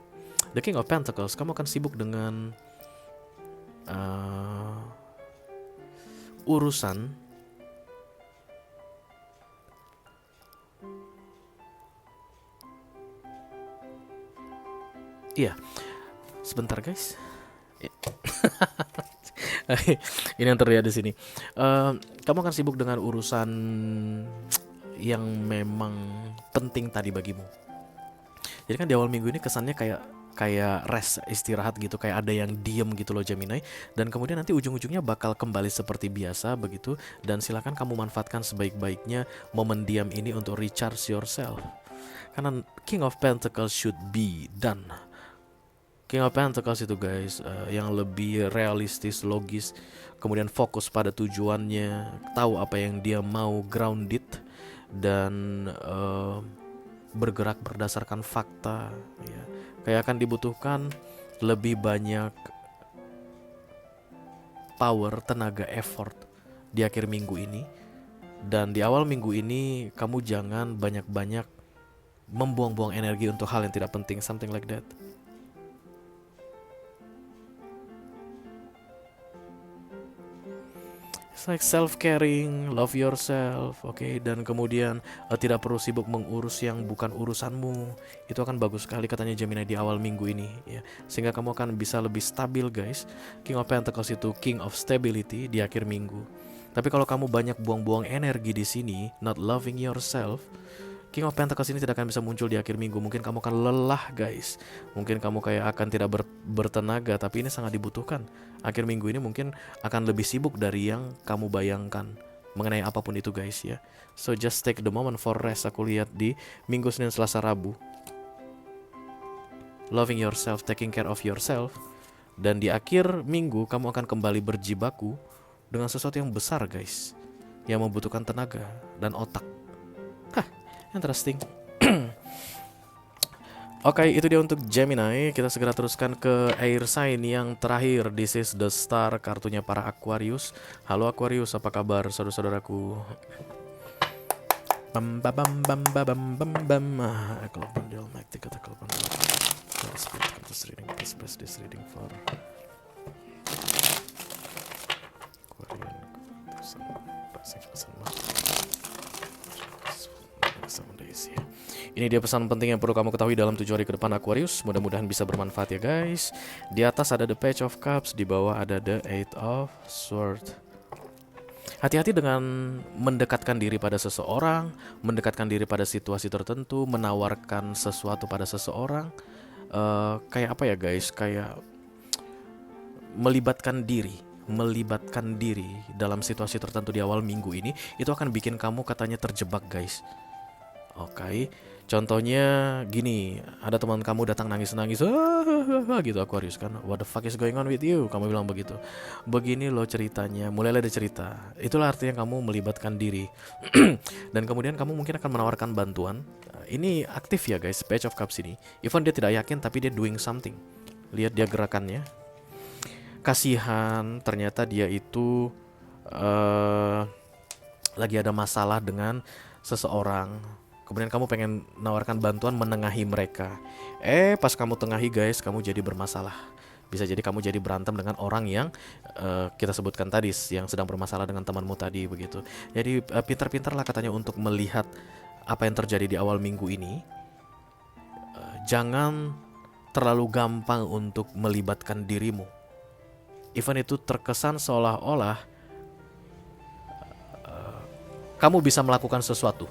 The King of Pentacles, kamu akan sibuk dengan urusan iya, sebentar guys. Ini yang terlihat di sini. Kamu akan sibuk dengan urusan yang memang penting tadi bagimu. Jadi kan di awal minggu ini kesannya kayak rest, istirahat gitu, kayak ada yang diem gitu loh Gemini. Dan kemudian nanti ujung-ujungnya bakal kembali seperti biasa begitu. Dan silakan kamu manfaatkan sebaik-baiknya momen diam ini untuk recharge yourself. Karena King of Pentacles should be done. King of Pentacles itu guys, yang lebih realistis, logis, kemudian fokus pada tujuannya, tahu apa yang dia mau, grounded, dan bergerak berdasarkan fakta ya. Kayak akan dibutuhkan lebih banyak power, tenaga, effort di akhir minggu ini. Dan di awal minggu ini kamu jangan banyak-banyak membuang-buang energi untuk hal yang tidak penting, something like that. It's like self-caring, love yourself, oke. Dan kemudian tidak perlu sibuk mengurus yang bukan urusanmu. Itu akan bagus sekali katanya Gemini di awal minggu ini ya. Sehingga kamu akan bisa lebih stabil guys. King of Pentacles itu King of Stability di akhir minggu. Tapi kalau kamu banyak buang-buang energi di sini, not loving yourself, King of Pentacles ini tidak akan bisa muncul di akhir minggu. Mungkin kamu akan lelah guys. Mungkin kamu kayak akan tidak bertenaga. Tapi ini sangat dibutuhkan. Akhir minggu ini mungkin akan lebih sibuk dari yang kamu bayangkan. Mengenai apapun itu guys ya. So just take the moment for rest. Aku lihat di Minggu, Senin, Selasa, Rabu. Loving yourself, taking care of yourself. Dan di akhir minggu kamu akan kembali berjibaku dengan sesuatu yang besar guys. Yang membutuhkan tenaga dan otak. Interesting. Oke, itu dia untuk Gemini. Kita segera teruskan ke air sign yang terakhir. This is the star, kartunya para Aquarius. Halo Aquarius, apa kabar saudara-saudaraku? Bam bam bam bam bam bam bam. Kalau pandel mic tiga kalau pandel. This reading, this reading for Aquarian. Ini dia pesan penting yang perlu kamu ketahui dalam 7 hari ke depan Aquarius. Mudah-mudahan bisa bermanfaat ya guys. Di atas ada the Page of Cups, di bawah ada the Eight of Swords. Hati-hati dengan mendekatkan diri pada seseorang, mendekatkan diri pada situasi tertentu, menawarkan sesuatu pada seseorang. Kayak apa ya guys? Kayak melibatkan diri dalam situasi tertentu di awal minggu ini, itu akan bikin kamu katanya terjebak guys. Oke, contohnya gini, ada teman kamu datang nangis-nangis, gitu Aquarius kan, what the fuck is going on with you? Kamu bilang begitu. Begini loh ceritanya, mulailah ada cerita. Itulah artinya kamu melibatkan diri. Dan kemudian kamu mungkin akan menawarkan bantuan. Ini aktif ya guys, Page of Cups ini. Even dia tidak yakin, tapi dia doing something. Lihat dia gerakannya. Kasihan, ternyata dia itu lagi ada masalah dengan seseorang. Kemudian kamu pengen nawarkan bantuan menengahi mereka. Pas kamu tengahi guys, kamu jadi bermasalah. Bisa jadi kamu jadi berantem dengan orang yang kita sebutkan tadi, yang sedang bermasalah dengan temanmu tadi begitu. Jadi pintar-pintarlah katanya untuk melihat apa yang terjadi di awal minggu ini. Jangan terlalu gampang untuk melibatkan dirimu. Even itu terkesan seolah-olah kamu bisa melakukan sesuatu.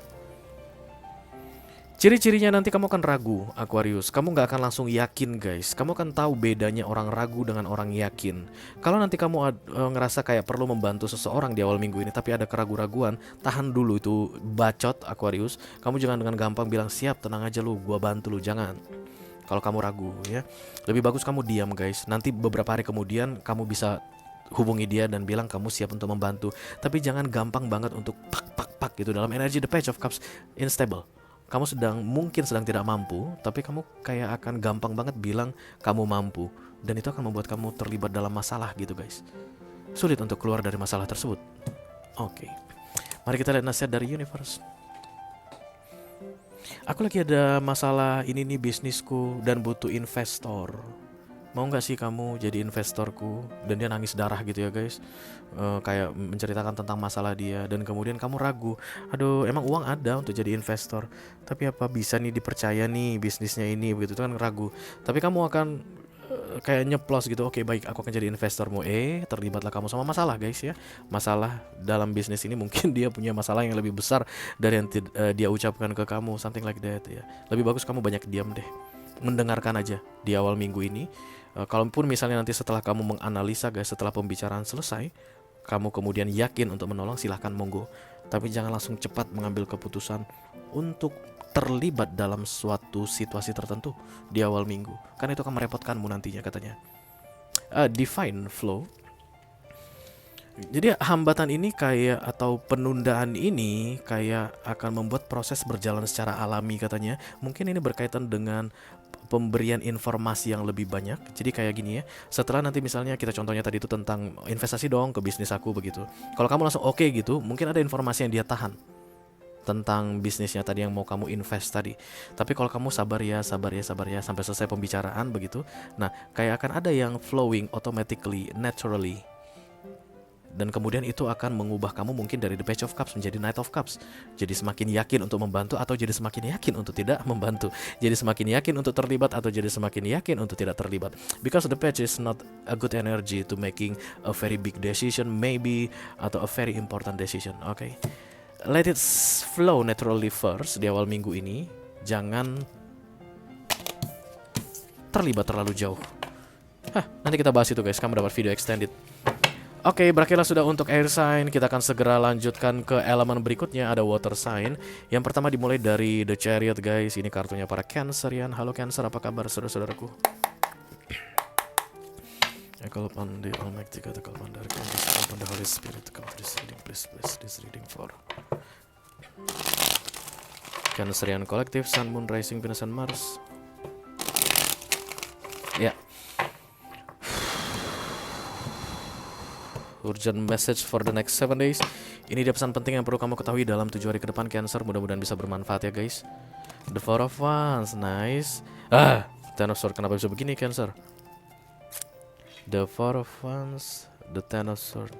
Ciri-cirinya nanti kamu akan ragu, Aquarius. Kamu gak akan langsung yakin guys. Kamu akan tahu bedanya orang ragu dengan orang yakin. Kalau nanti kamu ngerasa kayak perlu membantu seseorang di awal minggu ini, tapi ada keraguan-raguan, tahan dulu itu bacot Aquarius. Kamu jangan dengan gampang bilang siap, tenang aja lu, gua bantu lu. Jangan. Kalau kamu ragu ya, lebih bagus kamu diam guys. Nanti beberapa hari kemudian kamu bisa hubungi dia dan bilang kamu siap untuk membantu. Tapi jangan gampang banget untuk pak gitu. Dalam energi the Page of Cups, unstable. Kamu mungkin sedang tidak mampu, tapi kamu kayak akan gampang banget bilang kamu mampu. Dan itu akan membuat kamu terlibat dalam masalah gitu guys. Sulit untuk keluar dari masalah tersebut. Oke. Mari kita lihat nasihat dari universe. Aku lagi ada masalah ini nih bisnisku dan butuh investor. Mau gak sih kamu jadi investorku? Dan dia nangis darah gitu ya guys. Kayak menceritakan tentang masalah dia. Dan kemudian kamu ragu, aduh emang uang ada untuk jadi investor, tapi apa bisa nih dipercaya nih bisnisnya ini, begitu kan ragu. Tapi kamu akan kayak nyeplos gitu, oke baik aku akan jadi investormu. Terlibatlah kamu sama masalah guys ya. Masalah dalam bisnis ini mungkin dia punya masalah yang lebih besar dari yang dia ucapkan ke kamu, something like that ya. Lebih bagus kamu banyak diam deh, mendengarkan aja di awal minggu ini. Kalaupun misalnya nanti setelah kamu menganalisa guys, setelah pembicaraan selesai, kamu kemudian yakin untuk menolong, silahkan monggo. Tapi jangan langsung cepat mengambil keputusan untuk terlibat dalam suatu situasi tertentu di awal minggu, karena itu akan merepotkanmu nantinya katanya. Define flow. Jadi hambatan ini kayak, atau penundaan ini kayak akan membuat proses berjalan secara alami katanya. Mungkin ini berkaitan dengan pemberian informasi yang lebih banyak. Jadi kayak gini ya, setelah nanti misalnya kita contohnya tadi itu tentang investasi dong ke bisnis aku begitu. Kalau kamu langsung oke gitu, mungkin ada informasi yang dia tahan tentang bisnisnya tadi yang mau kamu invest tadi. Tapi kalau kamu sabar ya sampai selesai pembicaraan begitu. Nah, kayak akan ada yang flowing automatically, naturally. Dan kemudian itu akan mengubah kamu mungkin dari the Page of Cups menjadi Knight of Cups. Jadi semakin yakin untuk membantu atau jadi semakin yakin untuk tidak membantu. Jadi semakin yakin untuk terlibat atau jadi semakin yakin untuk tidak terlibat. Because the page is not a good energy to making a very big decision maybe, atau a very important decision. Okay? Let it flow naturally first di awal minggu ini. Jangan terlibat terlalu jauh. Nanti kita bahas itu guys. Kamu dapat video extended. Oke, berakhirlah sudah untuk air sign. Kita akan segera lanjutkan ke elemen berikutnya. Ada water sign. Yang pertama dimulai dari The Chariot guys. Ini kartunya para Cancerian. Halo Cancer, apa kabar saudara-saudaraku? I call upon the Almighty God, I call upon the Archangel, I call upon the Holy Spirit to come to this reading. Please bless this reading for Cancerian Collective, Sun, Moon, Rising, Venus, and Mars. Ya. Urgent message for the next 7 days. Ini dia pesan penting yang perlu kamu ketahui dalam 7 hari ke depan Cancer. Mudah-mudahan bisa bermanfaat ya guys. The Four of Wands, nice. Ten of Swords, kenapa bisa begini Cancer? The Four of Wands, the Ten of Swords.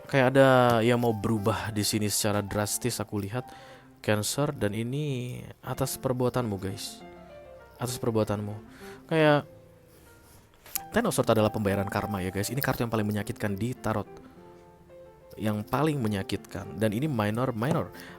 Kayak ada yang mau berubah di sini secara drastis aku lihat Cancer, dan ini atas perbuatanmu guys. Atas perbuatanmu. Kayak Ten of Swords adalah pembayaran karma ya guys. Ini kartu yang paling menyakitkan di tarot. Yang paling menyakitkan. Dan ini minor.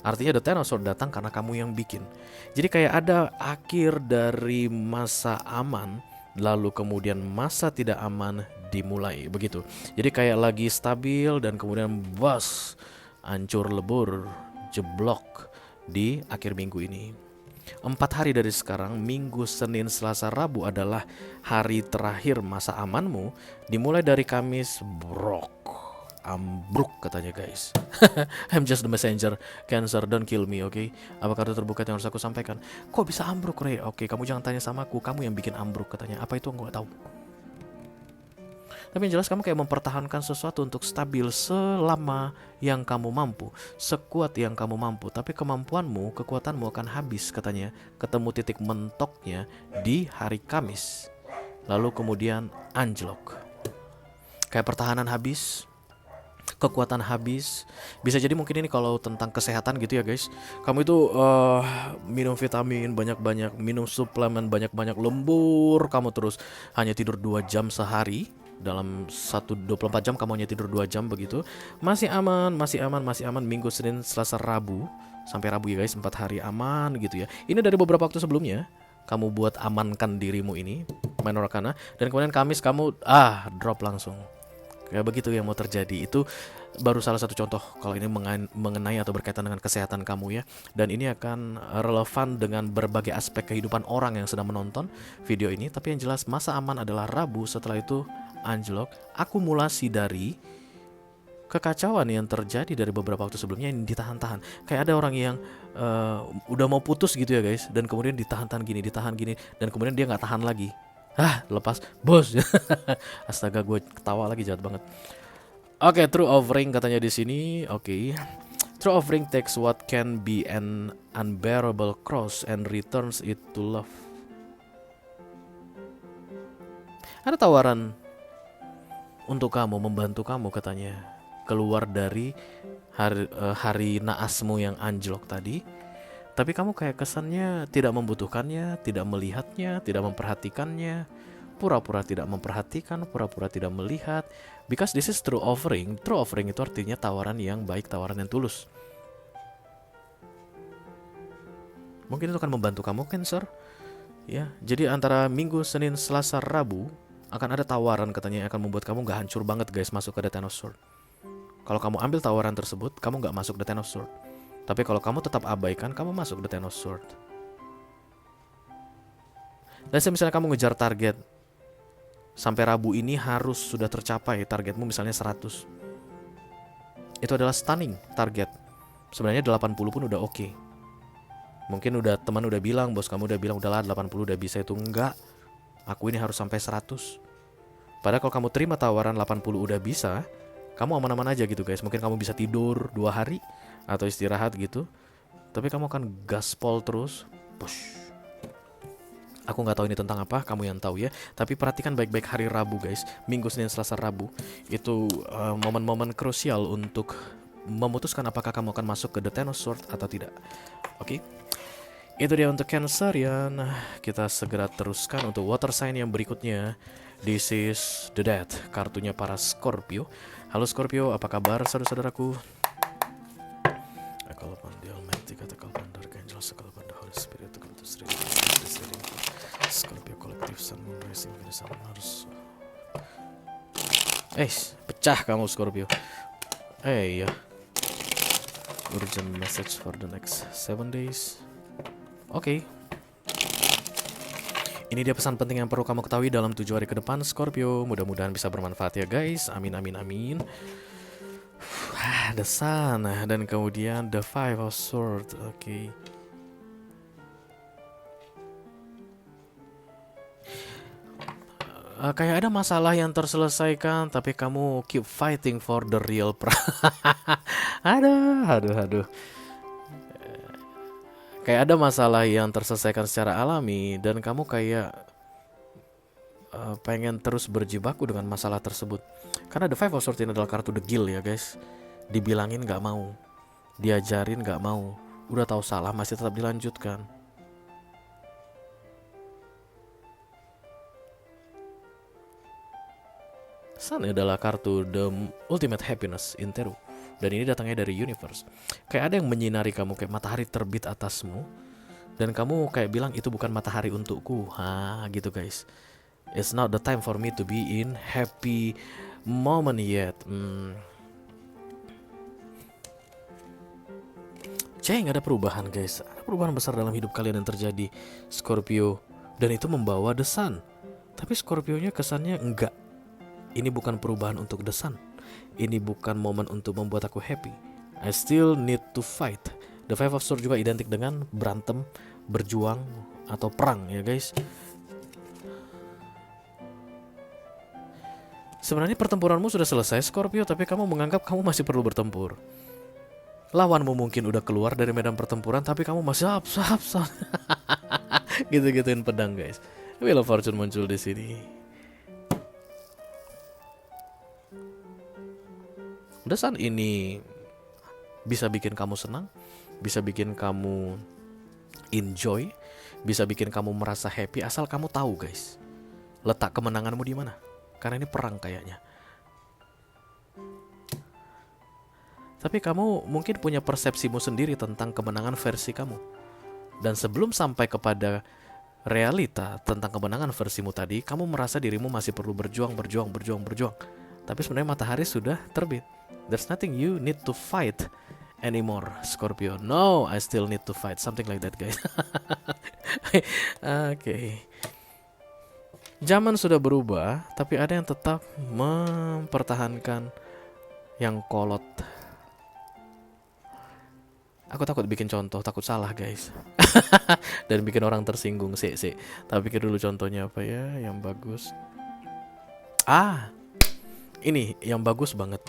Artinya the Ten of Swords datang karena kamu yang bikin. Jadi kayak ada akhir dari masa aman, lalu kemudian masa tidak aman dimulai begitu. Jadi kayak lagi stabil dan kemudian bas, hancur lebur, jeblok di akhir minggu ini. 4 hari dari sekarang, Minggu, Senin, Selasa, Rabu adalah hari terakhir masa amanmu. Dimulai dari Kamis, ambruk katanya guys. I'm just the messenger, Cancer, don't kill me, okay? Apa kartu terbuka yang harus aku sampaikan? Kok bisa ambruk, Ray? Oke, kamu jangan tanya sama aku, kamu yang bikin ambruk katanya. Apa itu aku gak tahu. Tapi yang jelas kamu kayak mempertahankan sesuatu untuk stabil selama yang kamu mampu, sekuat yang kamu mampu. Tapi kemampuanmu, kekuatanmu akan habis katanya. Ketemu titik mentoknya di hari Kamis. Lalu kemudian anjlok. Kayak pertahanan habis, kekuatan habis. Bisa jadi mungkin ini kalau tentang kesehatan gitu ya guys. Kamu itu minum vitamin banyak-banyak, minum suplemen banyak-banyak, lembur. Kamu terus hanya tidur 2 jam sehari. Dalam 24 jam kamu hanya tidur 2 jam begitu. Masih aman. Minggu, Senin, Selasa, Rabu. Sampai Rabu ya guys, 4 hari aman gitu ya. Ini dari beberapa waktu sebelumnya kamu buat amankan dirimu ini, minor arcana. Dan kemudian Kamis kamu drop langsung. Kayak begitu yang mau terjadi. Itu baru salah satu contoh kalau ini mengenai atau berkaitan dengan kesehatan kamu ya. Dan ini akan relevan dengan berbagai aspek kehidupan orang yang sedang menonton video ini. Tapi yang jelas masa aman adalah Rabu. Setelah itu anjlok, akumulasi dari kekacauan yang terjadi dari beberapa waktu sebelumnya yang ditahan-tahan. Kayak ada orang yang udah mau putus gitu ya guys, dan kemudian ditahan gini, dan kemudian dia nggak tahan lagi. Lepas, bos. Astaga, gue ketawa lagi, jahat banget. Oke, true offering katanya di sini. Oke. True offering takes what can be an unbearable cross and returns it to love. Ada tawaran untuk kamu, membantu kamu katanya keluar dari hari naasmu yang anjlok tadi. Tapi kamu kayak kesannya tidak membutuhkannya, tidak melihatnya, tidak memperhatikannya, pura-pura tidak memperhatikan, pura-pura tidak melihat. Because this is true offering. True offering itu artinya tawaran yang baik, tawaran yang tulus. Mungkin itu akan membantu kamu Cancer ya. Jadi antara Minggu, Senin, Selasa, Rabu akan ada tawaran katanya yang akan membuat kamu gak hancur banget guys masuk ke The Ten of Swords. Kalau kamu ambil tawaran tersebut, kamu nggak masuk the Ten of Swords. Tapi kalau kamu tetap abaikan, kamu masuk the Ten of Swords. Dan misalnya kamu ngejar target, sampai Rabu ini harus sudah tercapai targetmu misalnya 100. Itu adalah stunning target. Sebenarnya 80 pun udah oke. Mungkin teman udah bilang, bos kamu udah bilang, udahlah 80 udah bisa. Itu enggak. Aku ini harus sampai 100. Padahal kalau kamu terima tawaran 80 udah bisa, kamu aman-aman aja gitu guys. Mungkin kamu bisa tidur 2 hari atau istirahat gitu. Tapi kamu akan gaspol terus. Push. Aku nggak tahu ini tentang apa, kamu yang tahu ya. Tapi perhatikan baik-baik hari Rabu guys. Minggu, Senin, Selasa, Rabu. Itu momen-momen krusial untuk memutuskan apakah kamu akan masuk ke The Ten of Swords atau tidak. Oke. Itu dia untuk Cancerian. Kita segera teruskan untuk water sign yang berikutnya. This is the Death, kartunya para Scorpio. Halo Scorpio, apa kabar saudara-saudaraku? Scorpio kolektif Sun Moon Rising Venus harus. Pecah kamu Scorpio. Ya. Urgent message for the next 7 days. Oke. Ini dia pesan penting yang perlu kamu ketahui dalam 7 hari ke depan Scorpio. Mudah-mudahan bisa bermanfaat ya guys. Amin amin amin. The Sun dan kemudian the Five of Swords. Oke. Kayak ada masalah yang terselesaikan, tapi kamu keep fighting for the real aduh. Kayak ada masalah yang terselesaikan secara alami dan kamu kayak pengen terus berjibaku dengan masalah tersebut. Karena the Five of Swords ini adalah kartu degil ya guys. Dibilangin gak mau, diajarin gak mau, udah tahu salah masih tetap dilanjutkan. Sun adalah kartu the ultimate happiness in tarot. Dan ini datangnya dari universe. Kayak ada yang menyinari kamu, kayak matahari terbit atasmu. Dan kamu kayak bilang itu bukan matahari untukku. Gitu guys. It's not the time for me to be in happy moment yet. Ada perubahan guys. Ada perubahan besar dalam hidup kalian yang terjadi Scorpio. Dan itu membawa the Sun. Tapi Scorpio-nya kesannya enggak. Ini bukan perubahan untuk the Sun. Ini bukan momen untuk membuat aku happy. I still need to fight. The Five of Swords juga identik dengan berantem, berjuang, atau perang ya guys. Sebenarnya pertempuranmu sudah selesai Scorpio, tapi kamu menganggap kamu masih perlu bertempur. Lawanmu mungkin udah keluar dari medan pertempuran, tapi kamu masih sap. Gitu-gituin pedang guys. Wheel of Fortune muncul di sini. The Sun ini bisa bikin kamu senang, bisa bikin kamu enjoy, bisa bikin kamu merasa happy asal kamu tahu guys, letak kemenanganmu di mana. Karena ini perang kayaknya. Tapi kamu mungkin punya persepsimu sendiri tentang kemenangan versi kamu. Dan sebelum sampai kepada realita tentang kemenangan versimu tadi, kamu merasa dirimu masih perlu berjuang. Tapi sebenarnya matahari sudah terbit. There's nothing you need to fight anymore, Scorpio. No, I still need to fight. Something like that, guys. Oke. Zaman sudah berubah, tapi ada yang tetap mempertahankan yang kolot. Aku takut bikin contoh, takut salah, guys. Dan bikin orang tersinggung. Tapi pikir dulu contohnya apa ya yang bagus. Ini yang bagus banget.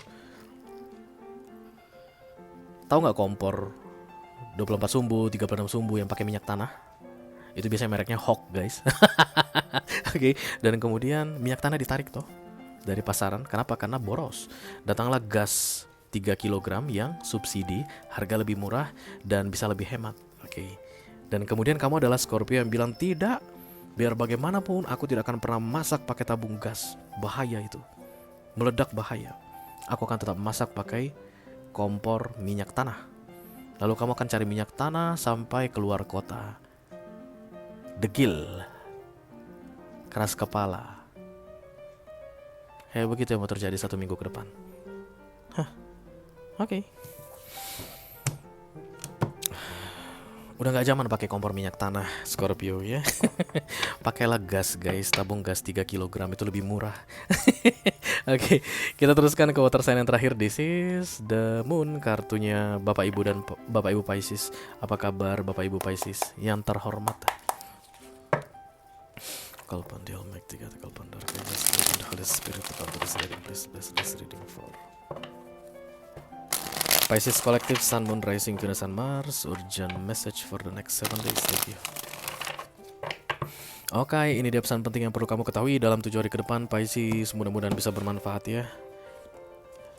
Tahu nggak kompor 24 sumbu, 36 sumbu yang pakai minyak tanah? Itu biasanya mereknya Hawk guys. Oke. Dan kemudian minyak tanah ditarik toh dari pasaran. Kenapa? Karena boros. Datanglah gas 3 kg yang subsidi, harga lebih murah dan bisa lebih hemat. Oke. Dan kemudian kamu adalah Scorpio yang bilang tidak, biar bagaimanapun aku tidak akan pernah masak pakai tabung gas. Bahaya itu. Meledak bahaya. Aku akan tetap masak pakai kompor minyak tanah. Lalu kamu akan cari minyak tanah sampai keluar kota. Degil. Keras kepala. Begitu yang mau terjadi 1 minggu ke depan. Oke. Udah nggak zaman pakai kompor minyak tanah Scorpio ya. Pakailah gas guys, tabung gas 3 kg itu lebih murah. Oke, kita teruskan ke water sign yang terakhir. This is the moon, kartunya Bapak Ibu dan Bapak Ibu Pisces. Apa kabar Bapak Ibu Pisces yang terhormat? Call upon the Almighty God, call upon the Holy Spirit to come to this reading. Please bless this reading for Pisces Collective, Sun, Moon, Rising, Venus, and Mars. Urgent message for the next 7 days. Thank you. Oke, ini dia pesan penting yang perlu kamu ketahui dalam 7 hari ke depan, Pisces. Mudah-mudahan bisa bermanfaat ya.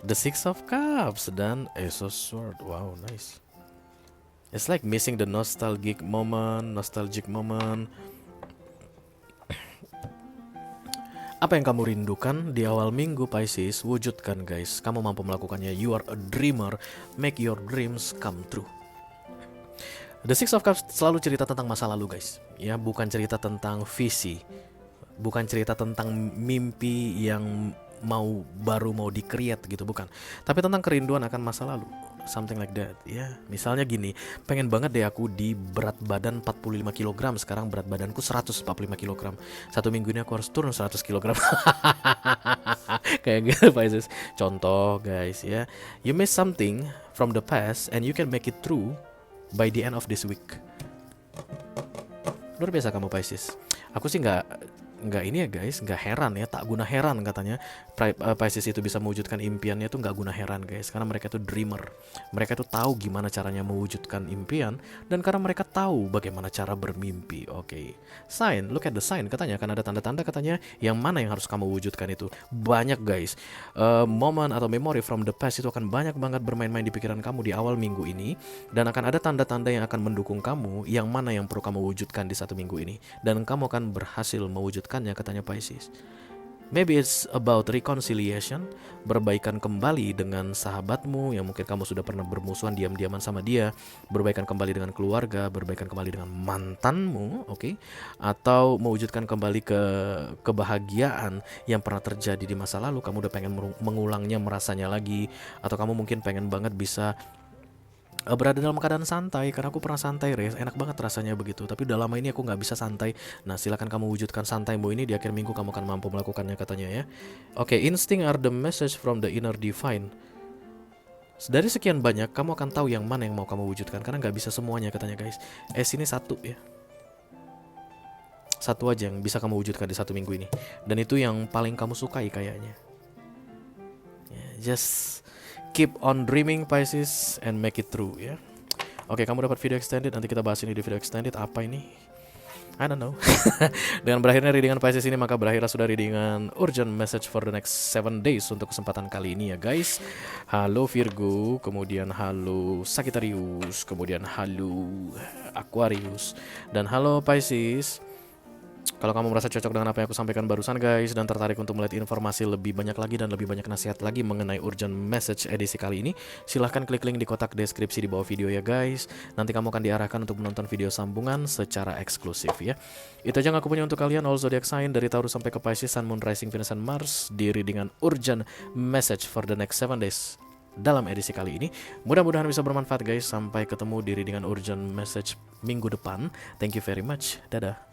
The Six of Cups dan Ace of Swords. Wow, nice. It's like missing the nostalgic moment. Apa yang kamu rindukan di awal minggu Pisces, wujudkan guys. Kamu mampu melakukannya. You are a dreamer. Make your dreams come true. The Six of Cups selalu cerita tentang masa lalu guys. Ya, bukan cerita tentang visi. Bukan cerita tentang mimpi yang baru mau di-create gitu, bukan. Tapi tentang kerinduan akan masa lalu. Something like that. Ya, misalnya gini, pengen banget deh aku di berat badan 45 kg. Sekarang berat badanku 145 kg. Satu minggu ini aku harus turun 100 kg. Kayak gitu Pisces. Contoh guys ya. You miss something from the past and you can make it through by the end of this week. Luar biasa kamu Pisces. Aku sih nggak ini ya guys, nggak heran ya, tak guna heran katanya. Pisces itu bisa mewujudkan impiannya tuh nggak guna heran guys, karena mereka itu dreamer. Mereka itu tahu gimana caranya mewujudkan impian, dan karena mereka tahu bagaimana cara bermimpi. Oke. Sign, look at the sign, katanya akan ada tanda-tanda katanya yang mana yang harus kamu wujudkan itu. Banyak guys. Momen atau memory from the past itu akan banyak banget bermain-main di pikiran kamu di awal minggu ini, dan akan ada tanda-tanda yang akan mendukung kamu yang mana yang perlu kamu wujudkan di satu minggu ini, dan kamu akan berhasil mewujudkannya katanya Pisces. Maybe it's about reconciliation, berbaikan kembali dengan sahabatmu yang mungkin kamu sudah pernah bermusuhan diam-diaman sama dia, berbaikan kembali dengan keluarga, berbaikan kembali dengan mantanmu, oke? Atau mewujudkan kembali kebahagiaan yang pernah terjadi di masa lalu, kamu udah pengen mengulangnya, merasanya lagi, atau kamu mungkin pengen banget bisa berada dalam keadaan santai, karena aku pernah santai Res, enak banget rasanya begitu. Tapi udah lama ini aku nggak bisa santai. Nah, silakan kamu wujudkan santaimu ini di akhir minggu, kamu akan mampu melakukannya katanya ya. Oke, instinct are the message from the inner divine. Dari sekian banyak, kamu akan tahu yang mana yang mau kamu wujudkan, karena nggak bisa semuanya katanya guys. Ini satu ya. Satu aja yang bisa kamu wujudkan di satu minggu ini, dan itu yang paling kamu sukai kayaknya. Just keep on dreaming Pisces and make it through ya. Oke, kamu dapat video extended, nanti kita bahas ini di video extended. Apa ini? I don't know. Dengan berakhirnya readingan Pisces ini, maka berakhirlah sudah readingan urgent message for the next 7 days untuk kesempatan kali ini ya guys. Halo Virgo, kemudian halo Sagittarius, kemudian halo Aquarius, dan halo Pisces. Kalau kamu merasa cocok dengan apa yang aku sampaikan barusan guys, dan tertarik untuk melihat informasi lebih banyak lagi dan lebih banyak nasihat lagi mengenai urgent message edisi kali ini, silahkan klik link di kotak deskripsi di bawah video ya guys. Nanti kamu akan diarahkan untuk menonton video sambungan secara eksklusif ya. Itu aja yang aku punya untuk kalian, all zodiac sign dari Taurus sampai ke Pisces, Sun, Moon, Rising, Venus, and Mars, di readingan urgent message for the next 7 days dalam edisi kali ini. Mudah-mudahan bisa bermanfaat guys. Sampai ketemu di readingan urgent message minggu depan. Thank you very much. Dadah.